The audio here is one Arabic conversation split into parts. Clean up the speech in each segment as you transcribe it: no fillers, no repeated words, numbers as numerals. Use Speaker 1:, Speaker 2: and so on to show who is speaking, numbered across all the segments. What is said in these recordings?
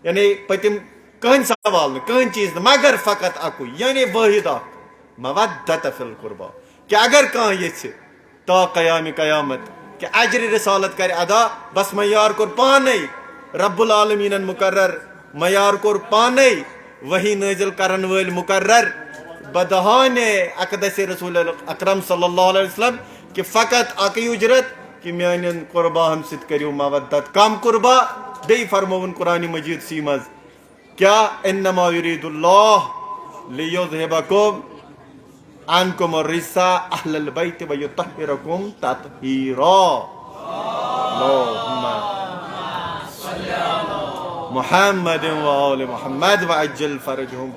Speaker 1: یعنی پتم کہن سوال کہن چیز مگر فقط اکو یعنی واحد مودت فی القربا کہ اگر کان یھ تا قیام قیامت کہ اجر رسالت کر ادا بس معیار کور پانے رب العالمین مقرر معیار کور پانے وہی نازل کرن ول مقرر بدہان اقدس رسول اکرم صلی اللہ علیہ وسلم کہ فقط اکی اجرت کہ میان قرباہن ست کریو مودت کم قربا بی فرمون قرآن مجید سی مز کیا انما یرید اللہ لیذہبکم عنکم الرجس اہل البیت ویطہرکم تطہیرا اللہم محمد و آل محمد وعجل فرجہم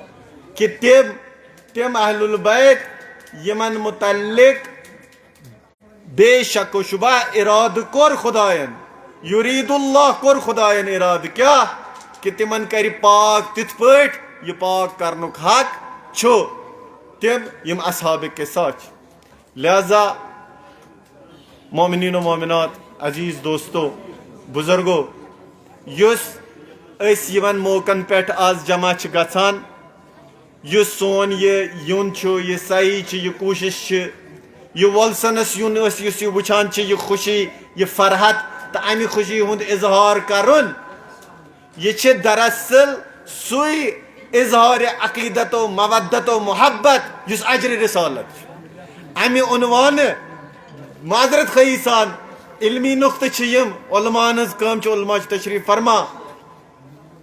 Speaker 1: کہ تم اہل البیت یمن متعلق بے شک و شبہ اراد کور خدائن یرید اللہ کور خدائن اراد کیا کہ تمن کر پاک تت پٹ یہ پاک کرنک حق چھو تم یم اصحاب کے ساتھ لہذا مومنین و مومنات عزیز دوستو بزرگو یس اس یمن موقعن پیٹھ آز جمع چھ گژھان یس سون یہ یون چھو یہ سعی چھ یہ کوشش چھ یہ ولسنس یون اس یس یہ وچھان چھ یہ خوشی یہ فرحت تو امی خوشی ہند اظہار کرن یہ چھ دراصل سوئی اظہار عقیدت و مودت و محبت جس اجر رسالت امی عنوان معذرت خواہی سان علمی نقطہ چھ یم علماء ہز کام چھ علماء تشریف فرما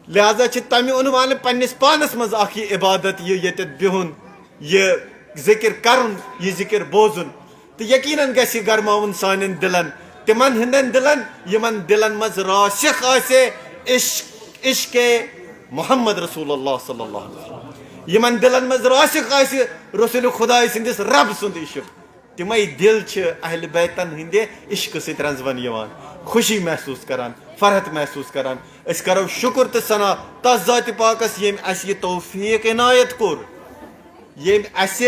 Speaker 1: لہذا چھ تمہ عنوان پنس پانس مز اخ یہ عبادت یہ یتت بہن یہ ذکر کرن یہ ذکر بوزن تو یقیناً گژھِ گرماون سانن دلن تمن ہندن دلن یمن دلن مز راسخ آسے عشق محمد رسول اللہ صلی اللہ علیہ وسلم یمن دلن مز راسخ آسے رسول خدا سندس رب سند عشق تمے دل چھ اہل بیتن ہندے عشق ست رنزون یوان خوشی محسوس کران فرحت محسوس کران اس کرو شکر تو ثنا تس ذات پاکس یم اس یہ توفیق عنایت کور یم اس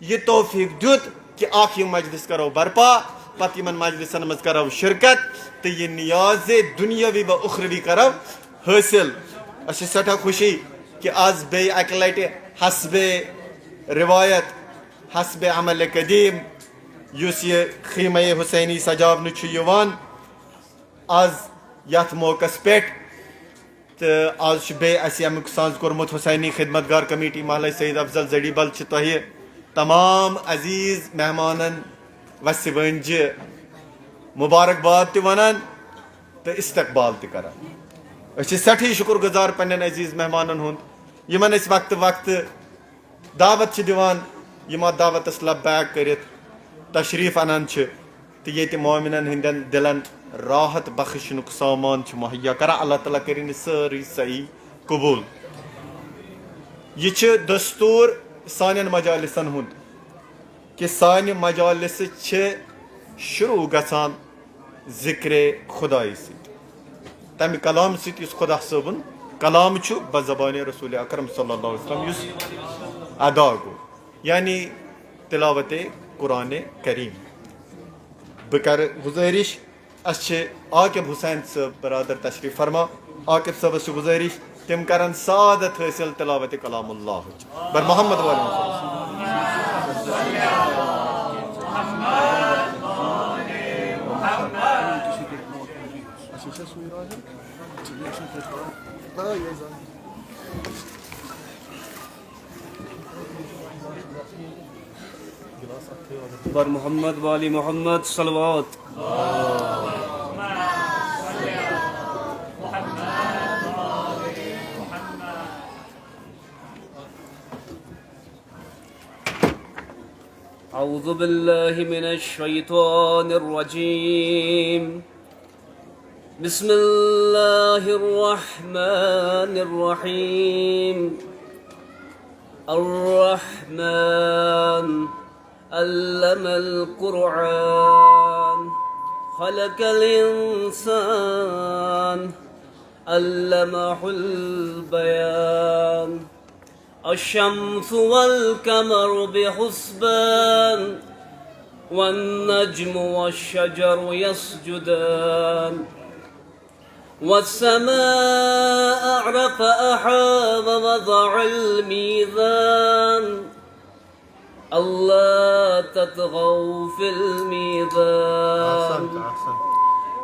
Speaker 1: یہ توفیق دیت کہ اخ یہ مجلس کرو برپا پتہ یمن مجلسن مز کرو شرکت تو یہ نیاز دنیاوی و اخروی کرو حاصل اس سٹھا خوشی کہ آز بے اکہ لٹہ حسب روایت حسب عمل قدیم یس یہ خیمہ حسینی سجاون یوان آز یت موقع پہ تو آز بے اس امیک ساز کورمت حسینی خدمت گار کمیٹی محلہ سید افضل زڑی بل تہ تمام عزیز مہمانن وسہ ونجہ مبارکباد تہ ونان تو استقبال تہ کران اس سٹھی شکر گزار پنن عزیز مہمانن ہند یمن اس وقت وقت دعوت دیوان یم دعوتس لبیک کرت تشریف انان تو یہ مومنن ہندن دلن راحت بخشنک سامان مہیا کران اللہ تعالیٰ کرن ساری صحیح قبول یہ دستور سانن مجالسن ہند کہ سانہ مجالس شروع گژھان ذکر خدائی ست تمہ کلام ست اس خدا صبن کلام بزبان رسول اکرم صلی اللہ علیہ وسلم اس ادا گو یعنی تلاوت قرآن کریم بکر گزارش اس عاقب حسین صاحب برادر تشریف فرما عاقب صاحب سے گزارش تم کرن سعادت حاصل تلاوت کلام اللہ بر محمد
Speaker 2: بر محمد والی محمد صلوات اعوذ باللہ من الشیطان الرجیم بسم اللہ الرحمن الرحیم الرحمن علم القرآن خلق الإنسان علمه البيان الشمس والقمر بحسبان والنجم والشجر يسجدان والسماء فأحاب وضع الميزان ألا تطغوا في الميزان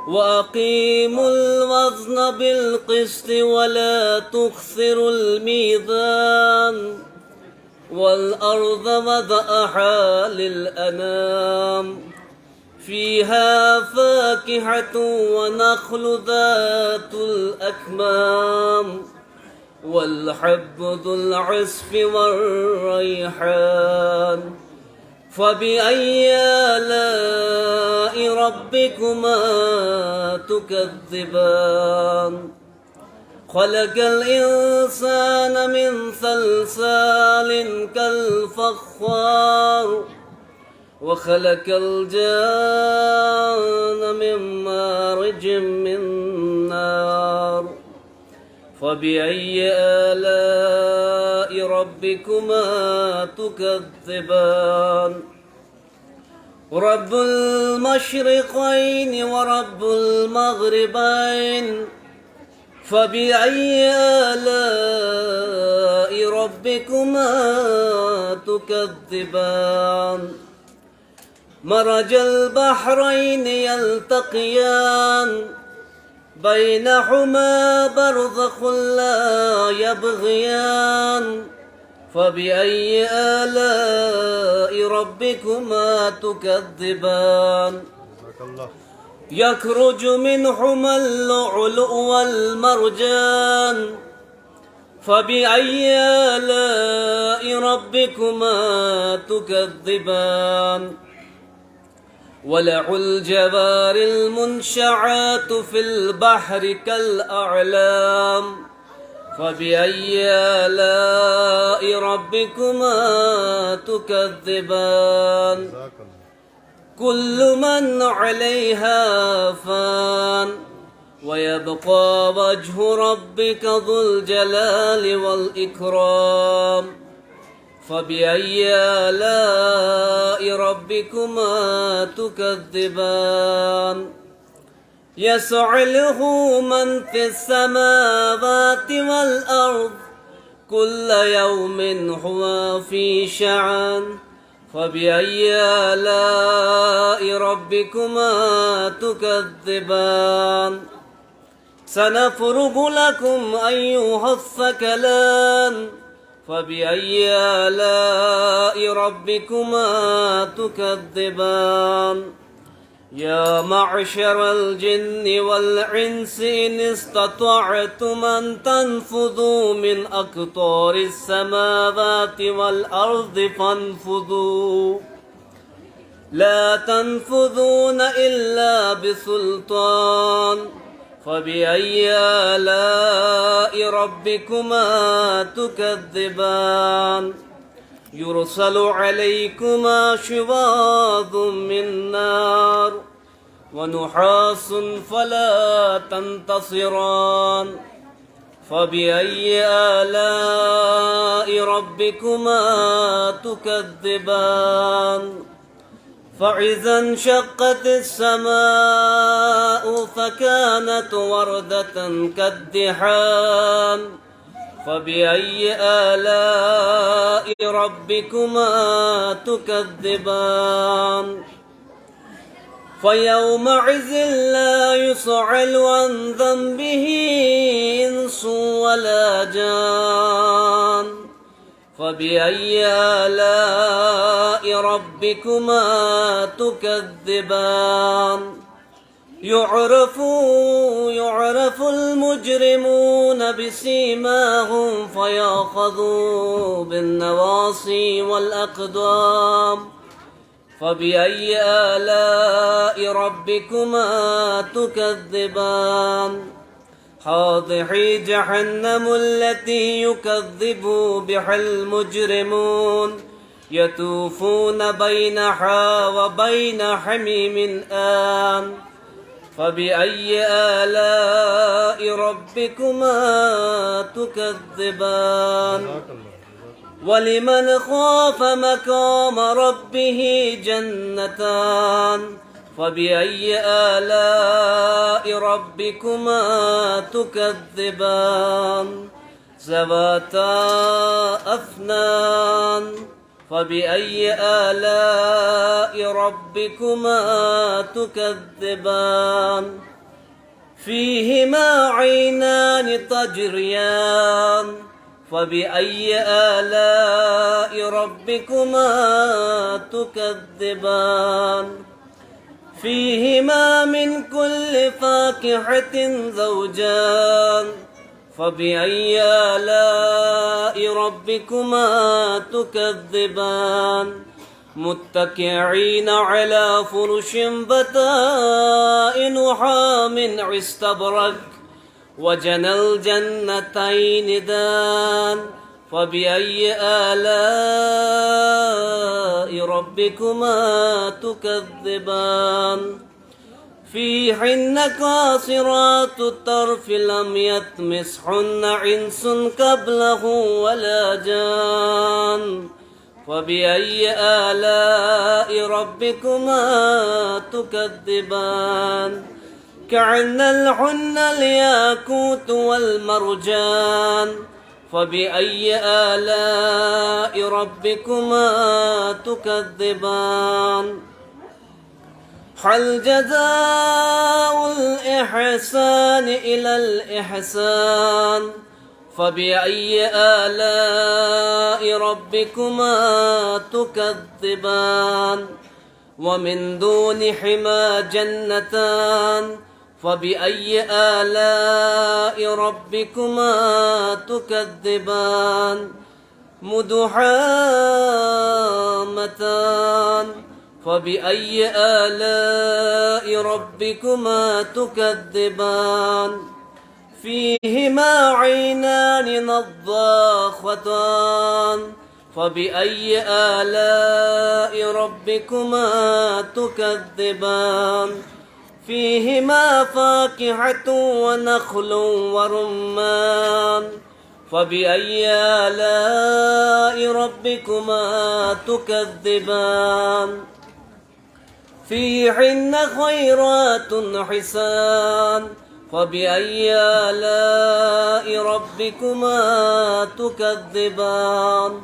Speaker 2: وأقيموا الوزن بالقسط ولا تخسروا الميزان والأرض وضعها للأنام فيها فاكهة ونخل ذات الأكمام والحب ذو العصف والريحان فبأي آلاء ربكما تكذبان خلق الإنسان من صلصال كالفخار وخلق الجان من مارج من نار فبأي آلاء ربكما تكذبان رب المشرقين ورب المغربين فبأي آلاء ربكما تكذبان مرج البحرين يلتقيان بينهما برزخ لا يبغيان فبأي آلاء ربكما تكذبان يخرج منهما اللؤلؤ والمرجان فبأي آلاء ربكما تكذبان وله الجوار المنشآت في البحر كالأعلام فبأي آلاء ربكما تكذبان كل من عليها فان ويبقى وجه ربك ذو الجلال والإكرام فبأي آلاء ربكما تكذبان يسأله من في السماوات والأرض كل يوم هو في شأن فبأي آلاء ربكما تكذبان سنفرغ لكم أيها الثقلان فبأي آلاء ربكما تكذبان يا معشر الجن والإنس إن استطعتم أن تنفذوا من أقطار السماوات والأرض فانفذوا لا تنفذون إلا بسلطان فبأي آلاء ربكما تكذبان يرسل عليكما شواظ من نار ونحاس فلا تنتصران فبأي آلاء ربكما تكذبان فإذا انشقت السماء فكانت وردة كالدحان فبأي آلاء ربكما تكذبان فيومئذ لا يسأل عن ذنبه إنس ولا جان فبأي آلاء ربكما تكذبان يعرف المجرمون بسيماهم فيأخذوا بالنواصي والأقدام فبأي آلاء ربكما تكذبان هذه جهنم التي يكذب بها المجرمون يطوفون بينها وبين حميم آن فبأي آلاء ربكما تكذبان ولمن خاف مقام ربه جنتان فبأي آلاء ربكما تكذبان ذواتا أفنان فبأي آلاء ربكما تكذبان فيهما عينان تجريان فبأي آلاء ربكما تكذبان فيهما من كل فاكهة زوجان فبأي آلاء ربكما تكذبان متكئين على فرش بطائنها من استبرق وجنى الجنتين دان فبأي آلاء ربكما تكذبان فيهن قاصرات الطرف لم يطمثهن إنس قبله ولا جان فبأي آلاء ربكما تكذبان كأنهن الياقوت والمرجان فبأي آلاء ربكما تكذبان هل جزاء الإحسان إلى الإحسان فبأي آلاء ربكما تكذبان ومن دونهما جنتان فبأي آلاء ربكما تكذبان مدحامتان فبأي آلاء ربكما تكذبان فيهما عينان نضاختان فبأي آلاء ربكما تكذبان فيهما فاكهة ونخل ورمان فبأي آلاء ربكما تكذبان فيهن خيرات حسان فبأي آلاء ربكما تكذبان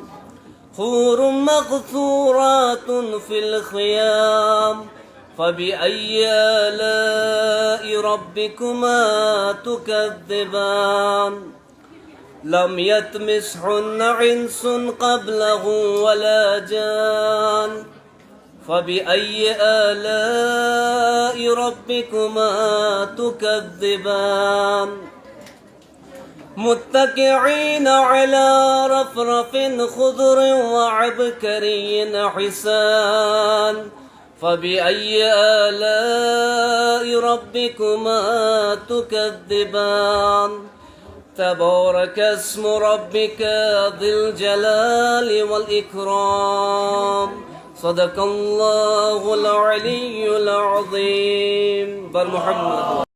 Speaker 2: حور مقصورات في الخيام فبأي آلاء ربكما تكذبان لم يطمثهن إنس قبله ولا جان فبأي آلاء ربكما تكذبان متكئين على رفرف خضر وعبكري حسان فبأي آلاء ربكما تكذبان تبارك اسم ربك ذي الجلال والإكرام صدق الله العلي العظيم بر محمد